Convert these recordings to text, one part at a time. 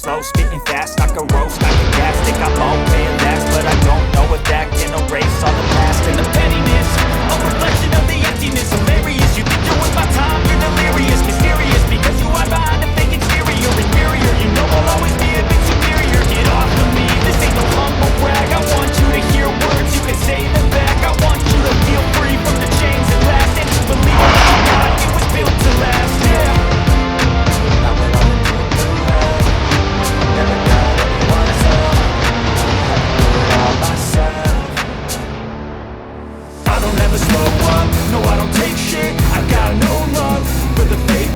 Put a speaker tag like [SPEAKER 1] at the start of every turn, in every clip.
[SPEAKER 1] slow, spitting fast, I can roast, I can gas. Think I'm okay and last, but I don't know if that can erase all the past and the pettiness. A reflection of the emptiness, hilarious. You think you're worth my time, you're delirious, mysterious, because you hide behind a fake exterior, inferior. You know I'll always be a bit superior. Get off of me, this ain't no humble brag. I want you to hear words, you can say them back. I want you to feel free from the chains that last, and to believe in God, it was built to last. Yeah. I don't ever slow up, no I don't take shit. I got no love for the fake.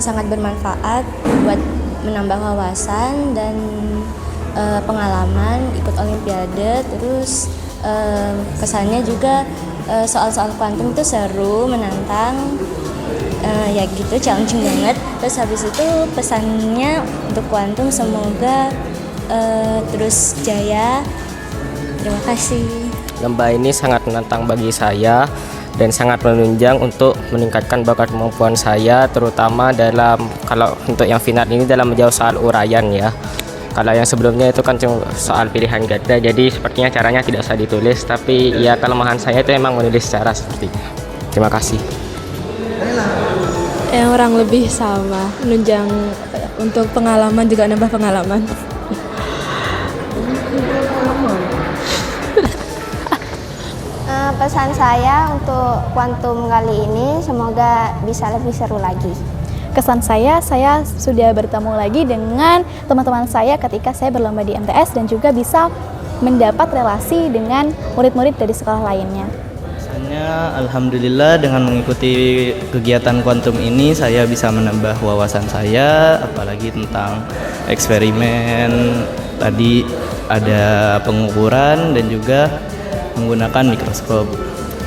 [SPEAKER 2] sangat bermanfaat buat menambah wawasan dan pengalaman ikut olimpiade. Terus kesannya juga soal-soal kuantum itu seru, menantang, ya gitu, challenging banget. Terus habis itu pesannya untuk kuantum semoga terus jaya. Terima kasih.
[SPEAKER 3] Lomba ini sangat menantang bagi saya dan sangat menunjang untuk meningkatkan bakat kemampuan saya, terutama dalam, kalau untuk yang final ini, dalam menjawab soal uraian ya. Kalau yang sebelumnya itu kan cuma soal pilihan ganda, jadi sepertinya caranya tidak usah ditulis, tapi ya kelemahan saya itu emang menulis secara sepertinya. Terima kasih.
[SPEAKER 4] Yang orang lebih sama, menunjang untuk pengalaman juga nambah pengalaman.
[SPEAKER 5] Pesan saya untuk kuantum kali ini semoga bisa lebih seru lagi.
[SPEAKER 6] Kesan saya sudah bertemu lagi dengan teman-teman saya ketika saya berlomba di MTS dan juga bisa mendapat relasi dengan murid-murid dari sekolah lainnya.
[SPEAKER 7] Kesannya alhamdulillah dengan mengikuti kegiatan kuantum ini saya bisa menambah wawasan saya, apalagi tentang eksperimen. Tadi ada pengukuran dan juga menggunakan mikroskop.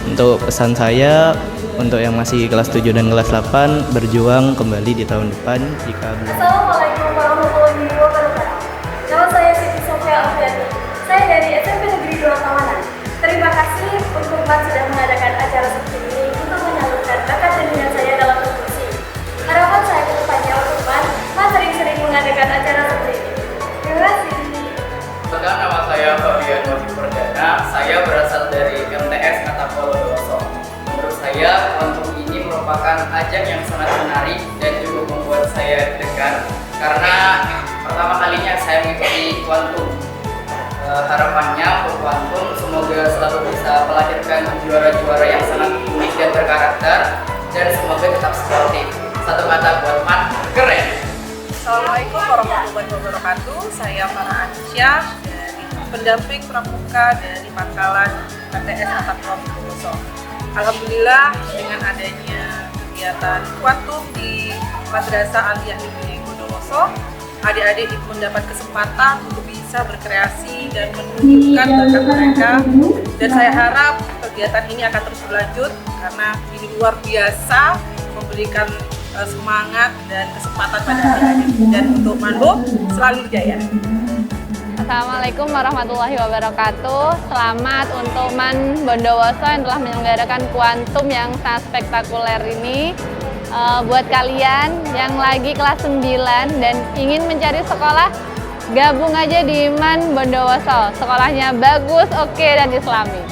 [SPEAKER 7] Untuk pesan saya untuk yang masih kelas 7 dan kelas 8, berjuang kembali di tahun depan jika belum.
[SPEAKER 8] Assalamualaikum warahmatullahi wabarakatuh. Nama saya Siti Sofia Alfiani. Saya dari SMP Negeri 2 Tawanan. Terima kasih untuk Mas sudah mengadakan acara seperti ini untuk menyalurkan bakat dan minat saya dalam berpuisi. Harapan saya ke depannya untuk Mas sering-sering mengadakan acara seperti ini. Terima kasih.
[SPEAKER 9] Perkenalkan, nama saya Fabian Wahyu Perdana. Saya berasal dari MTS Kategori Lomba. Menurut saya, kuantum ini merupakan ajang yang sangat menarik dan juga membuat saya deg-degan karena pertama kalinya saya mengikuti kuantum. Harapannya untuk kuantum semoga selalu bisa melahirkan juara-juara yang sangat unik dan berkarakter dan semoga tetap sportif. Satu kata buat Mat, keren!
[SPEAKER 10] Assalamualaikum warahmatullahi wabarakatuh. Saya Farah Aisyah dari pendamping pramuka dari Pangkalan MTS Kategori Lomba. Alhamdulillah dengan adanya kegiatan kuantum di Madrasah aliyah di Bondowoso, adik-adik mendapat kesempatan untuk bisa berkreasi dan menunjukkan bakat mereka. Dan saya harap kegiatan ini akan terus berlanjut karena ini luar biasa, memberikan semangat dan kesempatan pada adik-adik. Dan untuk Manbo selalu jaya.
[SPEAKER 11] Assalamualaikum warahmatullahi wabarakatuh. Selamat untuk MAN Bondowoso yang telah menyelenggarakan kuantum yang sangat spektakuler ini. Buat kalian yang lagi kelas 9 dan ingin mencari sekolah, gabung aja di MAN Bondowoso. Sekolahnya bagus, oke, dan islami.